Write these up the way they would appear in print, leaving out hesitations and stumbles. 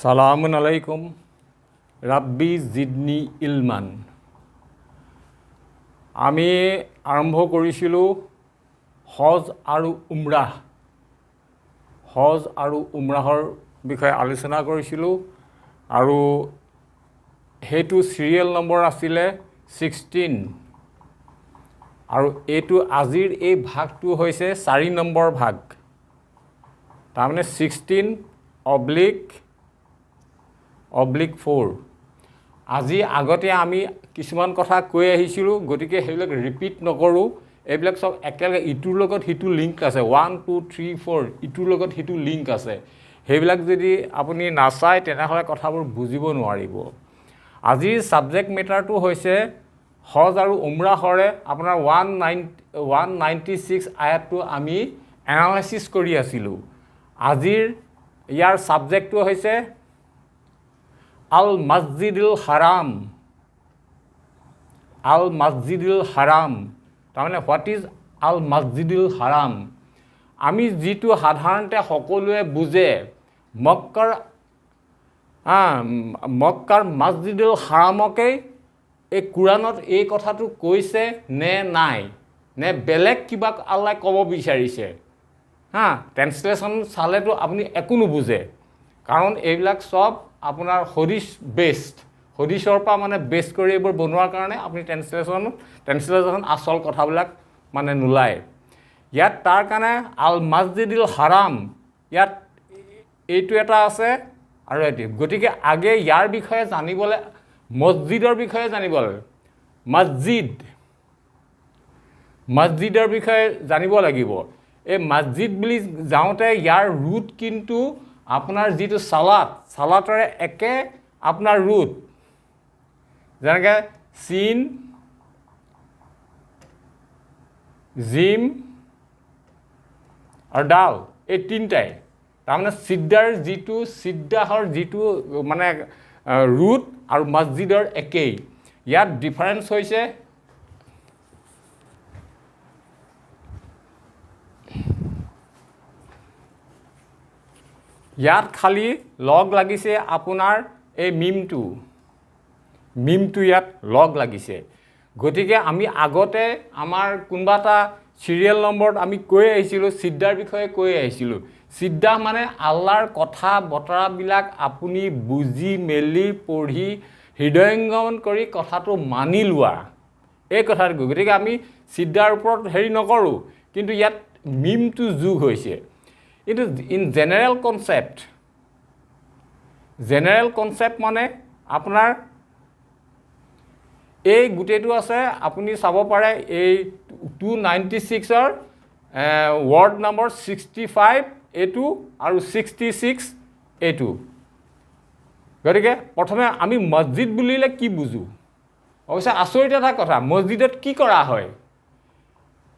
সালামুন আলাইকুম ৰাব্বি জিদনি ইলমান। আমি আৰম্ভ কৰিছিলোঁ হজ আৰু উমৰাহ। হজ আৰু উমৰাহৰ বিষয়ে আলোচনা কৰিছিলোঁ আৰু সেইটো চিৰিয়েল নম্বৰ আছিলে 16 আৰু এইটো আজিৰ এই ভাগটো হৈছে 4 নম্বৰ ভাগ। তাৰমানে 16/4। আজি আগতে আমি কিছুমান কথা কৈ আহিছিলোঁ, গতিকে সেইবিলাক ৰিপিট নকৰোঁ। এইবিলাক সব একেলগে ইটোৰ লগত সিটো লিংক আছে, 1 2 3 4 ইটোৰ লগত সিটো লিংক আছে। সেইবিলাক যদি আপুনি নাচায় তেনেহ'লে কথাবোৰ বুজিব নোৱাৰিব। আজিৰ ছাবজেক্ট মেটাৰটো হৈছে হজ আৰু উমৰাহৰে আপোনাৰ 196 আয়াতটো আমি এনালাইচিছ কৰি আছিলোঁ। আজিৰ ইয়াৰ ছাবজেক্টটো হৈছে আল মছজিদুল হাৰাম। আল মছজিদুল হাৰাম তাৰমানে হোৱাট ইজ আল মছজিদুল হাৰাম। আমি যিটো সাধাৰণতে সকলোৱে বুজে মক্কাৰ মছজিদুল হাৰামকেই এই কোৰাণত এই কথাটো কৈছে নে নাই, নে বেলেগ কিবা আল্লাই ক'ব বিচাৰিছে। ট্ৰেন্সলেশ্যন চালেতো আপুনি একো নুবুজে, কাৰণ এইবিলাক সব আপোনাৰ হদিছ বেছড, হদিছৰ পৰা মানে বেছ কৰি এইবোৰ বনোৱাৰ কাৰণে আপুনি ট্ৰেন্সলেশ্যন আচল কথাবিলাক মানে নোলায়। ইয়াত তাৰ কাৰণে আল মছজিদুল হাৰাম ইয়াত এইটো এটা আছে আৰু এইটো। গতিকে আগে ইয়াৰ বিষয়ে জানিবলৈ, মছজিদৰ বিষয়ে জানিব লাগে। মছজিদৰ বিষয়ে জানিব লাগিব। এই মছজিদ বুলি যাওঁতে ইয়াৰ ৰুট কিন্তু আপোনাৰ যিটো চালাতৰে একে আপোনাৰ ৰুট, যেনেকৈ চিন জিম আৰু ডাল, এই তিনিটাই তাৰমানে চিদ্দাহৰ যিটো মানে ৰুট আৰু মছজিদৰ একেই। ইয়াত ডিফাৰেঞ্চ হৈছে ইয়াত খালি লগ লাগিছে আপোনাৰ এই মিমটো ইয়াত লগ লাগিছে। গতিকে আমি আগতে আমাৰ কোনোবা এটা চিৰিয়েল নম্বৰত আমি কৈ আহিছিলোঁ, চিদ্দাৰ বিষয়ে কৈ আহিছিলোঁ। চিদ্দাহ মানে আল্লাহৰ কথা বতৰাবিলাক আপুনি বুজি মেলি পঢ়ি হৃদয়ংগম কৰি কথাটো মানি লোৱা, এই কথাটো। গতিকে আমি চিদ্দাৰ ওপৰত হেৰি নকৰোঁ, কিন্তু ইয়াত মিমটো যোগ হৈছে। কিন্তু ইন জেনেৰেল কনচেপ্ট মানে আপোনাৰ এই গোটেইটো আছে। আপুনি চাব পাৰে এই 296ৰ ৱৰ্ড নম্বৰ 65 এইটো আৰু 66 এইটো। গতিকে প্ৰথমে আমি মছজিদ বুলিলে কি বুজোঁ? অৱশ্যে আচৰিত এটা কথা, মছজিদত কি কৰা হয়?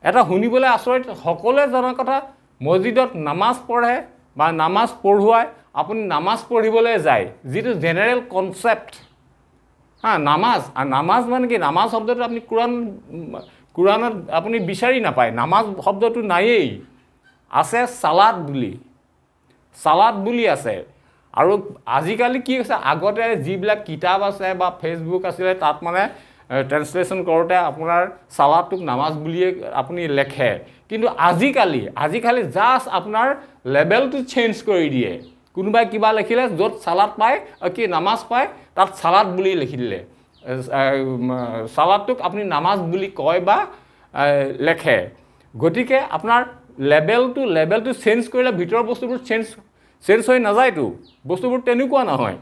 এটা শুনিবলৈ আচৰিত, সকলোৱে জনা কথা। মছজিদত নামাজ পঢ়ে বা নামাজ পঢ়ুৱায়। আপুনি নামাজ পঢ়িবলৈ যায়, যিটো জেনেৰেল কনচেপ্ট। নামাজ মানে কি? নামাজ শব্দটো আপুনি কোৰাণত আপুনি বিচাৰি নাপায়। নামাজ শব্দটো নায়েই, আছে চালাত বুলি আছে। আৰু আজিকালি কি হৈছে, আগতে যিবিলাক কিতাপ আছে বা ফেচবুক আছিলে তাত মানে ট্ৰেন্সলেশ্যন কৰোঁতে আপোনাৰ চালাদটোক নামাজ বুলিয়ে আপুনি লেখে। কিন্তু আজিকালি জাষ্ট আপোনাৰ লেবেলটো চেঞ্জ কৰি দিয়ে। কোনোবাই কিবা লিখিলে য'ত চালাদ পায় কি নামাজ পায় তাত চালাদ বুলি লিখি দিলে। চালাদটোক আপুনি নামাজ বুলি কয় বা লেখে। গতিকে আপোনাৰ লেবেলটো চেঞ্জ কৰিলে ভিতৰৰ বস্তুবোৰ চেঞ্জ হৈ নাযায়তো, বস্তুবোৰ তেনেকুৱা নহয়।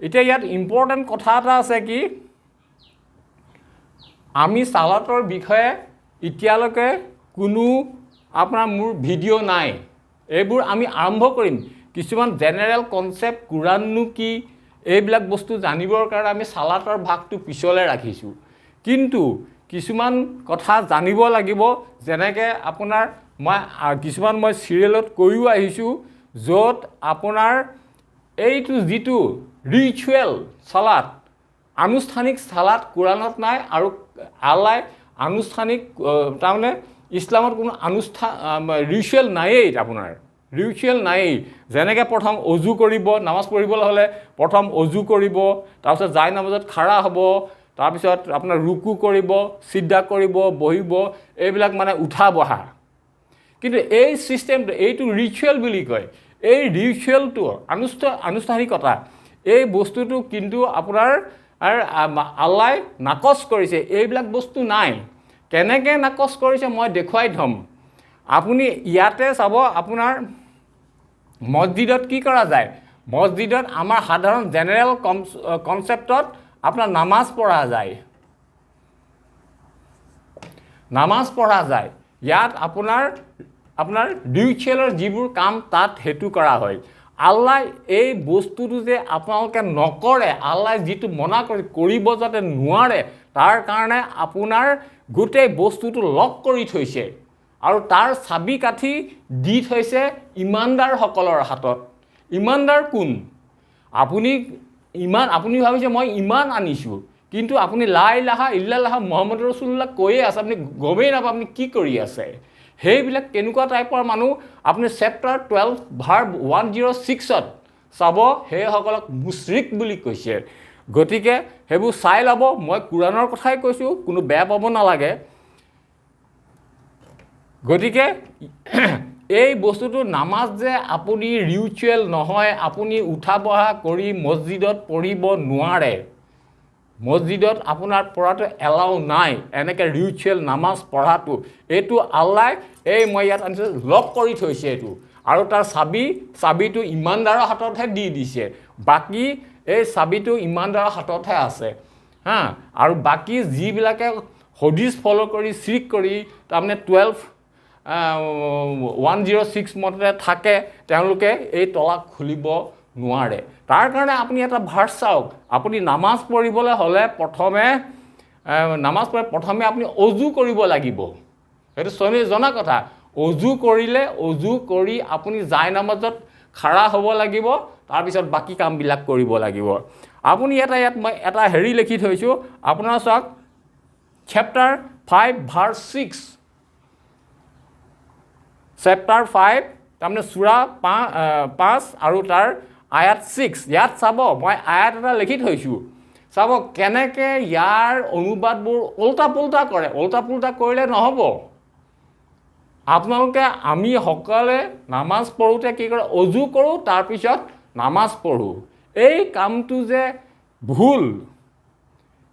এতিয়া ইয়াত ইম্পৰ্টেণ্ট কথা এটা আছে কি, আমি চালাতৰ বিষয়ে এতিয়ালৈকে কোনো আপোনাৰ মোৰ ভিডিঅ' নাই। এইবোৰ আমি আৰম্ভ কৰিম। কিছুমান জেনেৰেল কনচেপ্ট, কোৰাণনো কি, এইবিলাক বস্তু জানিবৰ কাৰণে আমি চালাতৰ ভাগটো পিছলৈ ৰাখিছোঁ। কিন্তু কিছুমান কথা জানিব লাগিব, যেনেকৈ আপোনাৰ কিছুমান মই চিৰিয়েলত কৈও আহিছোঁ, য'ত আপোনাৰ এইটো যিটো ৰিচুৱেল চালাত, আনুষ্ঠানিক চালাত কোৰাণত নাই। আৰু আল্লাই আনুষ্ঠানিক তাৰমানে ইছলামত কোনো ৰিচুৱেল নায়েই আপোনাৰ। ৰিচুৱেল নাই যেনেকৈ প্ৰথম অজু কৰিব নামাজ পঢ়িবলৈ হ'লে প্ৰথম অজু কৰিব তাৰপিছত যায় নামাজত খাৰা হ'ব তাৰপিছত আপোনাৰ ৰুকু কৰিব সিদ্ধা কৰিব বহিব এইবিলাক মানে উঠা বহা কিন্তু এই সিস্টেমটো এইটো ৰিচুৱেল বুলি কয় এই ৰিচুৱেলটো আনুষ্ঠানিকতা এই বস্তুটো কিন্তু আপোনাৰ আল্লাই নাকচ কৰিছে এইবিলাক বস্তু নাই কেনেকৈ নাকচ কৰিছে মই দেখুৱাই থ'ম আপুনি ইয়াতে চাব আপোনাৰ মছজিদত কি কৰা যায় মছজিদত আমাৰ সাধাৰণ জেনেৰেল কনচেপ্টত আপোনাৰ নামাজ পঢ়া যায় ইয়াত আপোনাৰ ৰিচুৱেলৰ যিবোৰ কাম তাত হেতু কৰা হয় আল্লাহ এই বস্তুটো যে আপোনালোকে নকৰে আল্লাহ যিটো মনা কৰিব যাতে নোৱাৰে তাৰ কাৰণে আপোনাৰ গোটেই বস্তুটো লক কৰি থৈছে আৰু তাৰ চাবি কাঠি দি থৈছে ইমানদাৰসকলৰ হাতত ইমানদাৰ কোন আপুনি ভাবিছে মই ইমান আনিছোঁ কিন্তু আপুনি লা ইলাহা ইল্লাল্লাহ মুহাম্মদ ৰাসূলুল্লাহ কৈয়ে আছে আপুনি গমেই নাপায় আপুনি কি কৰি আছে সেইবিলাক কেনেকুৱা টাইপৰ মানুহ আপুনি চেপ্টাৰ 12 ভাৰ্ব 106ত চাব সেইসকলক মুশ্ৰিক বুলি কৈছে গতিকে সেইবোৰ চাই ল'ব মই কুৰাণৰ কথাই কৈছোঁ কোনো বেয়া পাব নালাগে গতিকে এই বস্তুটো নামাজ যে আপুনি ৰিচুৱেল নহয় আপুনি উঠা বহা কৰি মছজিদত পঢ়িব নোৱাৰে মছজিদত আপোনাৰ পঢ়াটো এলাউ নাই এনেকৈ ৰিচুৱেল নামাজ পঢ়াটো এইটো আল্লাই এই মই ইয়াত আনিছোঁ লক কৰি থৈছে এইটো আৰু তাৰ চাবিটো ইমানদাৰৰ হাততহে দি দিছে বাকী এই চাবিটো ইমানদাৰৰ হাততহে আছে হা আৰু বাকী যিবিলাকে হদিছ ফ'ল' কৰি চিক কৰি তাৰমানে 106 মতে থাকে তেওঁলোকে এই তলা খুলিব নোৱাৰে তাৰ কাৰণে আপুনি এটা ভাৰ্ছ চাওক আপুনি নামাজ পঢ়িবলৈ হ'লে প্ৰথমে আপুনি অজু কৰিব লাগিব সেইটো জনা কথা অজু কৰি আপুনি যায় নামাজত খাৰা হ'ব লাগিব তাৰপিছত বাকী কামবিলাক কৰিব লাগিব আপুনি ইয়াত মই এটা হেৰি লিখি থৈছোঁ আপোনাৰ চাওক চেপ্টাৰ 5 ভাৰ্ছ 6 চেপ্টাৰ 5 তাৰমানে সূৰা 5 আৰু তাৰ আয়াত 6 ইয়াত চাব মই আয়াত এটা লিখি থৈছোঁ চাব কেনেকৈ ইয়াৰ অনুবাদবোৰ উল্টা পুল্টা কৰিলে নহ'ব আপোনালোকে আমি সকলে নামাজ পঢ়োঁতে কি কৰে অজু কৰোঁ তাৰপিছত নামাজ পঢ়োঁ এই কামটো যে ভুল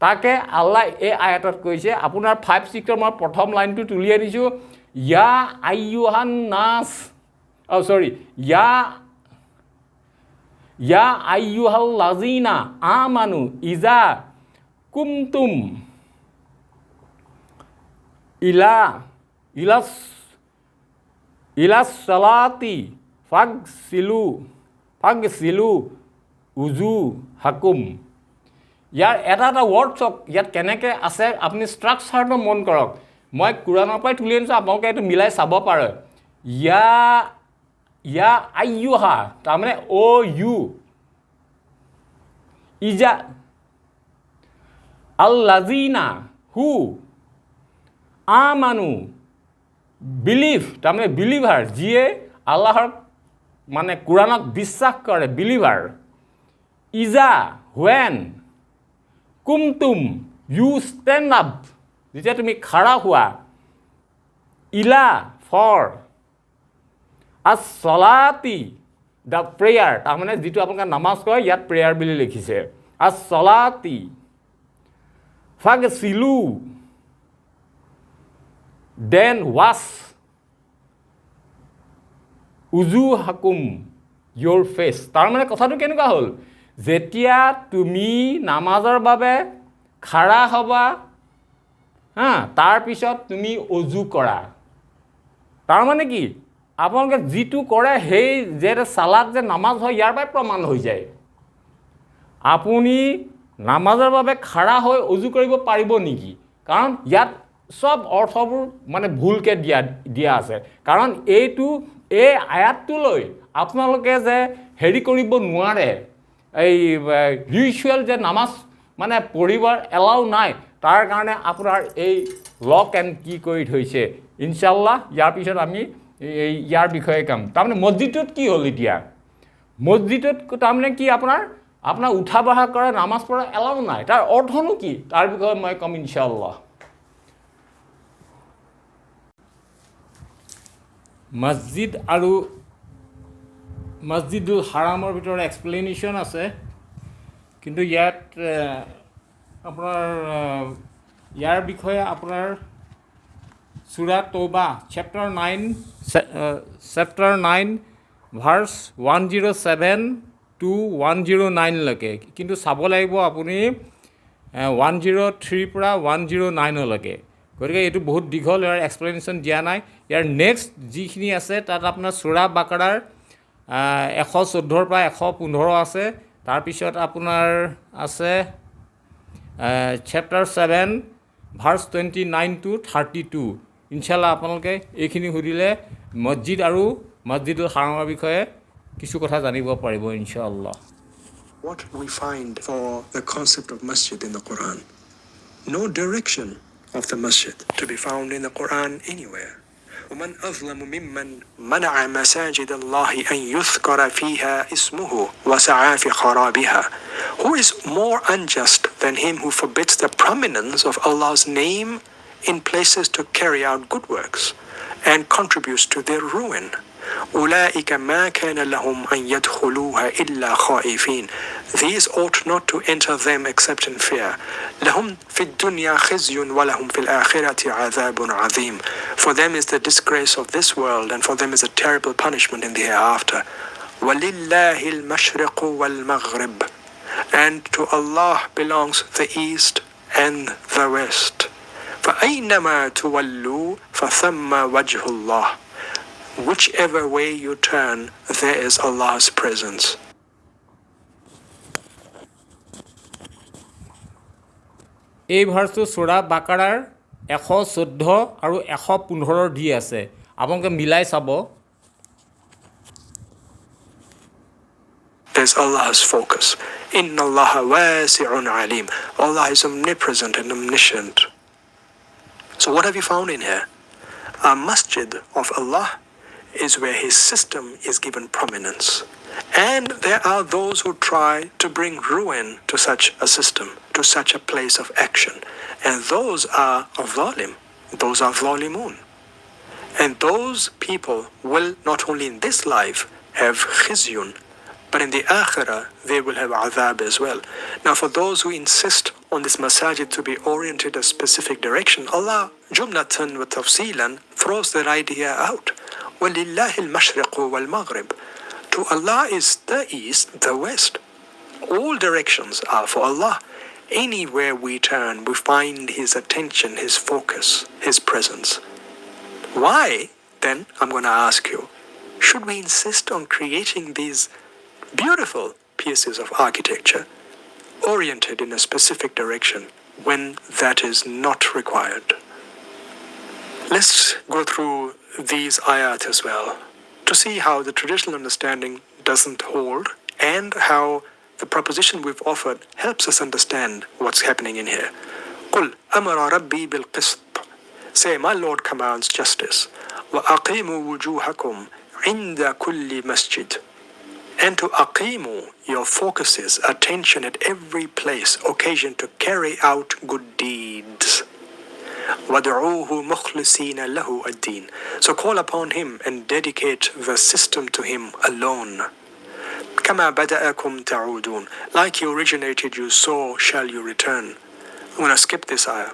তাকে আল্লাহ এই আয়াতত কৈছে আপোনাৰ 5-6 মই প্ৰথম লাইনটো তুলি আনিছোঁ ইয়া আইয়ুহান নাস ইয়া আইয়ুহাল লাযিনা আমানু ইজা কুমতুম ইলাস সালাতি ফাগসিলু উজু হাকুম ইয়াৰ এটা ৱৰ্ড চাওক ইয়াত কেনেকৈ আছে আপুনি ষ্ট্ৰাকচাৰটো মন কৰক মই কুৰাণৰ পৰাই তুলি আনিছোঁ আপোনালোকে এইটো মিলাই চাব পাৰে ইয়া আইয়ুহা তাৰমানে ইউ ইজা আল্লাযিনা হু আমানু বিলিভ তাৰমানে বিলিভাৰ যিয়ে আল্লাহৰ মানে কুৰাণক বিশ্বাস কৰে believer Eja when কুমতুম U stand up যেতিয়া তুমি খাৰা হোৱা ইলা ফৰ আছ-ছলাতি দ্য প্ৰেয়াৰ তাৰমানে যিটো আপোনালোকে নামাজ কয় ইয়াত প্ৰেয়াৰ বুলি লিখিছে আছ-ছলাতি ফাগচিলু দেন ৱাছ উজু হাকুম ইয়'ৰ ফেচ তাৰমানে কথাটো কেনেকুৱা হ'ল যেতিয়া তুমি নামাজৰ বাবে খাৰা হ'বা তাৰপিছত তুমি অজু কৰা তাৰমানে কি আপোনালোকে যিটো কৰে সেই যে চালাত যে নামাজ হয় ইয়াৰ পৰাই প্ৰমাণ হৈ যায় আপুনি নামাজৰ বাবে খাৰা হৈ অজু কৰিব পাৰিব নেকি কাৰণ ইয়াত সব অৰ্থবোৰ মানে ভুলকৈ দিয়া আছে কাৰণ এই আয়াতটো লৈ আপোনালোকে যে হেৰি কৰিব নোৱাৰে এই ৰিচুৱেল যে নামাজ মানে পঢ়িব এলাউ নাই তাৰ কাৰণে আপোনাৰ এই লক এণ্ড কি কৰি থৈছে ইনশাআল্লাহ ইয়াৰ পিছত আমি ইয়াৰ বিষয়ে কাম তাৰমানে মছজিদত কি হ'ল এতিয়া মছজিদত তাৰমানে কি আপোনাৰ উঠা বহা কৰা নামাজ পঢ়া এলাও নাই তাৰ অৰ্থনো কি তাৰ বিষয়ে মই কম ইনশাআল্লাহ মছজিদ আৰু মছজিদুল হাৰামৰ ভিতৰত এক্সপ্লেনেশ্যন আছে কিন্তু ইয়াত আপোনাৰ ইয়াৰ বিষয়ে আপোনাৰ সূৰা তৌবা চেপ্টাৰ 9 ভাৰ্ছ 107 to 109 লৈকে কিন্তু চাব লাগিব আপুনি 103 পৰা 109 লৈকে গতিকে এইটো বহুত দীঘল ইয়াৰ এক্সপ্লেনেশ্যন দিয়া নাই ইয়াৰ নেক্সট যিখিনি আছে তাত আপোনাৰ সূৰা বাকাৰাৰ 114 পৰা 115 আছে তাৰপিছত আপোনাৰ আছে চেপ্টাৰ 7 ভাৰ্ছ 29 to 32 ইনশাআল্লাহ আপোনালোকে এইখিনি সুধিলে মছজিদ আৰু মছজিদুল হাৰামৰ বিষয়ে কিছু কথা জানিব পাৰিব ইনশাআল্লাহ What we find for the concept of masjid in the Quran no direction of the masjid to be found in the Quran anywhere ومن أظلم ممن منع مساجد الله أن يذكر فيها اسمه وسعى في خرابها Who is more unjust than him who forbids the prominence of Allah's name in places to carry out good works and contributes to their ruin أولئك ما كان لهم أن يدخلوها إلا خائفين These ought not to enter them except in fear لهم في الدنيا خزي ولهم في الآخرة عذاب عظيم For them is the disgrace of this world and for them is a terrible punishment in the hereafter وَلِلَّهِ الْمَشْرِقُ وَالْمَغْرِبُ And to Allah belongs the east and the west فَأَيْنَمَا تُوَلُّوا فَثَمَّ وَجْهُ اللَّهِ Whichever way you turn, there is Allah's presence. এই ভাৰ্ছটো সূৰা বাকাৰাৰ 114 আৰু 115 দি আছে আপোনালোকে মিলাই চাব There's Allah's focus. Inna Allah wasi'un alim. Allah is omnipresent and omniscient. So what have you found in here? A masjid of Allah is where his system is given prominence. And there are those who try to bring ruin to such a system, to such a place of action. And those are zalim. Those are zalimun. And those people will not only in this life have khizyun, but in the akhirah they will have adhab as well. Now for those who insist on this masajid to be oriented a specific direction, Allah jumlatan wa tafsilan throws that idea out. وَلِلَّهِ الْمَشْرِقُ وَالْمَغْرِبُ To Allah is the east, the west. All directions are for Allah. Anywhere we turn, we find His attention, His focus, His presence. Why, then, I'm going to ask you, should we insist on creating these beautiful pieces of architecture oriented in a specific direction when that is not required? Let's go through these ayat as well to see how the traditional understanding doesn't hold and how the proposition we've offered helps us understand what's happening in here. قُلْ أَمَرَ رَبِّي بِالْقِسْطِ Say, my Lord commands justice. وَأَقِيمُوا وُجُوهَكُمْ عِنْدَ كُلِّ مَسْجِدٍ And to aqimu, your focuses, attention at every place, occasion to carry out good deeds. وَدْعُوهُ مُخْلِصِينَ لَهُ الدِّينَ So call upon him and dedicate the system to him alone. كَمَا بَدَأَكُمْ تَعُودُونَ Like you originated, you so shall you return. I'm going to skip this ayah.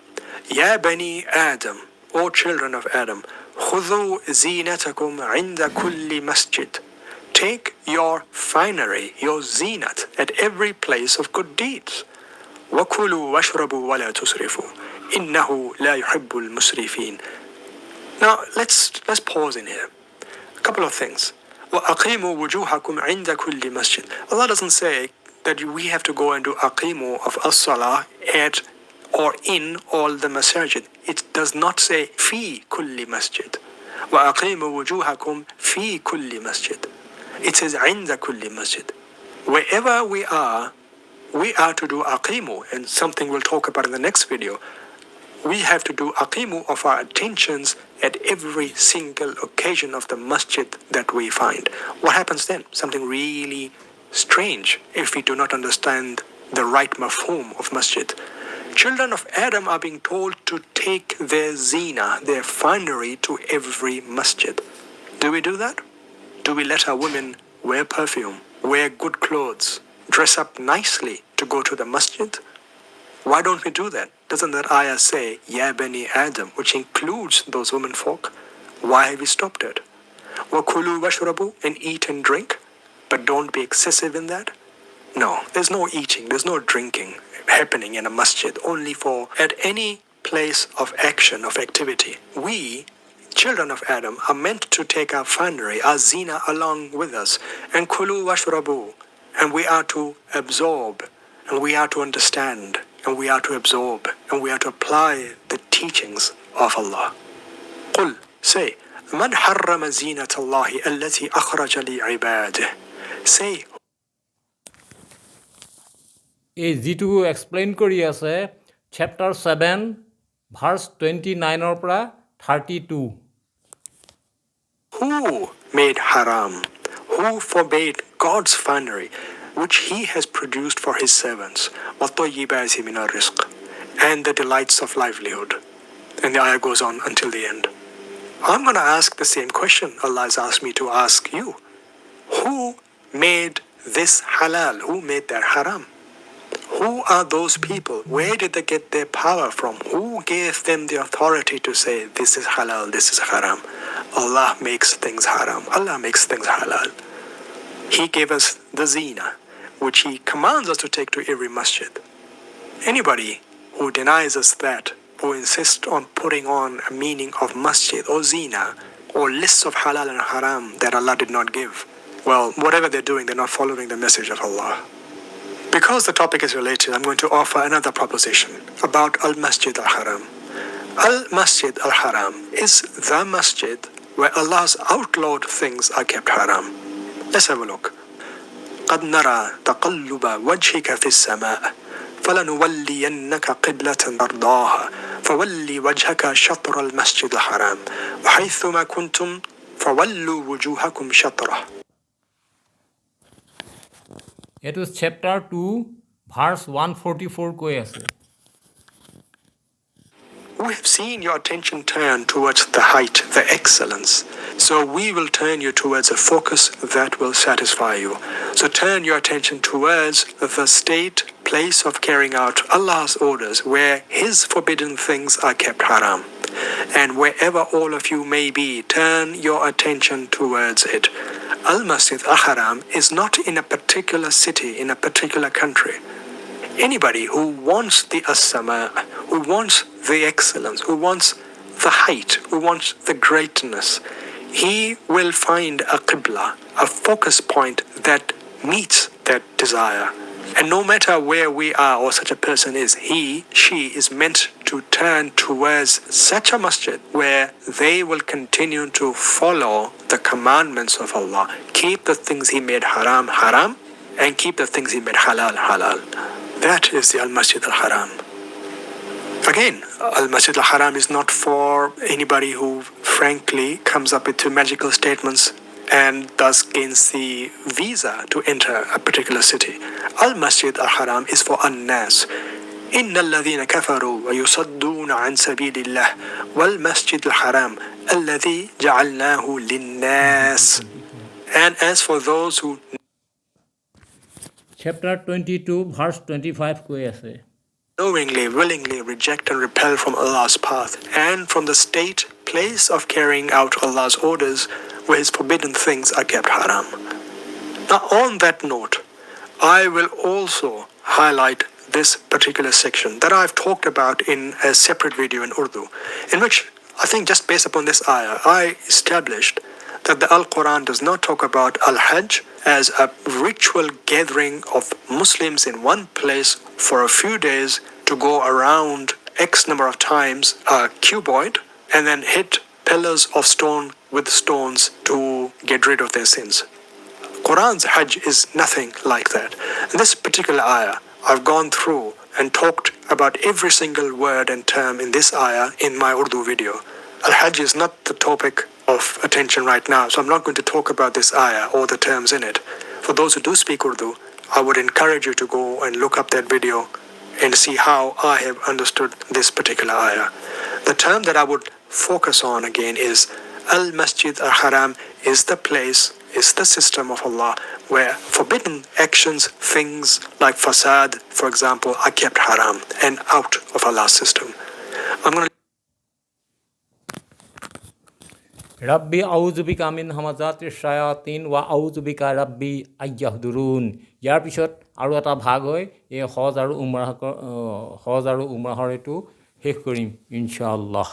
يَا بَنِي آدَمَ O children of Adam, خُذُوا زِينَتَكُمْ عِنْدَ كُلِّ مَسْجِدٍ Take your finery, your zinat, at every place of good deeds. وَكُلُوا وَاشْرَبُوا وَلَا تُسْرِفُوا إِنَّهُ لَا يُحِبُّ الْمُسْرِفِينَ Now, let's pause in here. A couple of things. وَأَقِيمُوا وُجُوهَكُمْ عِنْدَ كُلِّ مَسْجِدٍ Allah doesn't say that we have to go and do aqimu of as-salah at or in all the masajid. It does not say fi kulli masjid. وَأَقِيمُوا وُجُوهَكُمْ fi kulli masjid. It says عِنْدَ kulli masjid. Wherever we are to do aqimu, and something we'll talk about in the next video. we have to do aqimu of our attentions at every single occasion of the masjid that we find. What happens then? Something really strange if we do not understand the right mafhum of masjid. Children of Adam are being told to take their zina, their finery, to every masjid. Do we do that? Do we let our women wear perfume, wear good clothes, dress up nicely to go to the masjid? Why don't we do that? Doesn't that ayah say, Ya Bani Adam, which includes those women folk? Why have we stopped it? وَكُلُوا وَاشْرَبُوا, and eat and drink, but don't be excessive in that? No, there's no eating, there's no drinking happening in a masjid, only for at any place of action, of activity. We, children of Adam, are meant to take our finery, our zina along with us, and kulu washrabu, and we are to absorb, and we are to understand, and we are to absorb, and we are to apply the teachings of Allah. قل, say, من حرم زينة الله التي أخرج لعباده. Say, এই যিটো explain কৰি আছে chapter 7 verse 29 পৰা 32. who made haram? Who forbade God's finery, which He has produced for His servants, وَالطَّيِّبَاتِ مِنَ الرِّزْقِ, and the delights of livelihood. And the ayah goes on until the end. I'm going to ask the same question Allah has asked me to ask you. Who made this halal? Who made that haram? Who are those people? Where did they get their power from? Who gave them the authority to say, this is halal, this is haram? Allah makes things haram. Allah makes things halal. He gave us the zina, which He commands us to take to every masjid. Anybody who denies us that, who insists on putting on a meaning of masjid or zina or lists of halal and haram that Allah did not give, well, whatever they're doing, they're not following the message of Allah. Because the topic is related, I'm going to offer another proposition about Al-Masjid Al-Haram. Al-Masjid Al-Haram is the masjid where Allah's outlawed things are kept haram. Let's have a look. قَدْ نَرَى تَقَلُّبَ وَجْهِكَ فِي السَّمَاءِ فَلَنُوَلِّيَنَّكَ قِبْلَةً تَرْضَاهَا فَوَلِّ وَجْهَكَ شَطْرَ الْمَسْجِدِ الْحَرَامِ وَحَيْثُمَا كُنْتُمْ فَوَلُّوا وُجُوهَكُمْ شَطْرَهُ. এইটো chapter 2 verse 144 কৈ আছে. We have seen your attention turn towards the height, the excellence. So we will turn you towards a focus that will satisfy you. So turn your attention towards the state, place of carrying out Allah's orders, where His forbidden things are kept haram. And wherever all of you may be, turn your attention towards it. Al-Masjid Al-Haram is not in a particular city, in a particular country. Anybody who wants the as-sama, who wants the excellence, who wants the height, who wants the greatness, he will find a qibla, a focus point that meets that desire. And no matter where we are or such a person is, he, she is meant to turn towards such a masjid where they will continue to follow the commandments of Allah. Keep the things He made haram, haram, and keep the things He made halal, halal. That is the Al-Masjid Al-Haram. Again, Al-Masjid Al-Haram is not for anybody who frankly comes up with two magical statements and thus gains the visa to enter a particular city. Al-Masjid Al-Haram is for Naas. إِنَّ الَّذِينَ كَفَرُوا وَيُصَدُّونَ عَنْ سَبِيلِ اللَّهِ وَالْمَسْجِدِ الْحَرَامِ الَّذِي جَعَلْنَاهُ لِلنَّاسِ. And as for those who chapter 22 verse 25 কৈ আছে. knowingly, willingly reject and repel from Allah's path and from the state, place of carrying out Allah's orders where His forbidden things are kept haram. Now on that note, I will also highlight this particular section that I've talked about in a separate video in Urdu, in which I think just based upon this ayah, I established that the Al-Quran does not talk about Al-Hajj as a ritual gathering of Muslims in one place for a few days to go around X number of times a cuboid and then hit pillars of stone with stones to get rid of their sins. Quran's Hajj is nothing like that. In this particular ayah, I've gone through and talked about every single word and term in this ayah in my Urdu video. Al-Hajj is not the topic of attention right now, so I'm not going to talk about this ayah or the terms in it. For those who do speak Urdu, I would encourage you to go and look up that video and see how I have understood this particular ayah. The term that I would focus on again is Al-Masjid Al-Haram is the place, is the system of Allah where forbidden actions, things like fasad, for example, are kept haram and out of Allah's system. I'm going to Rabbi a'udhu bika min hamazati shayatin wa a'udhu bika Rabbi ayyahdurun. ইয়াৰ পিছত আৰু এটা ভাগ হয় এই হজ আৰু উমৰাহৰ এইটো শেষ কৰিম ইনশাআল্লাহ.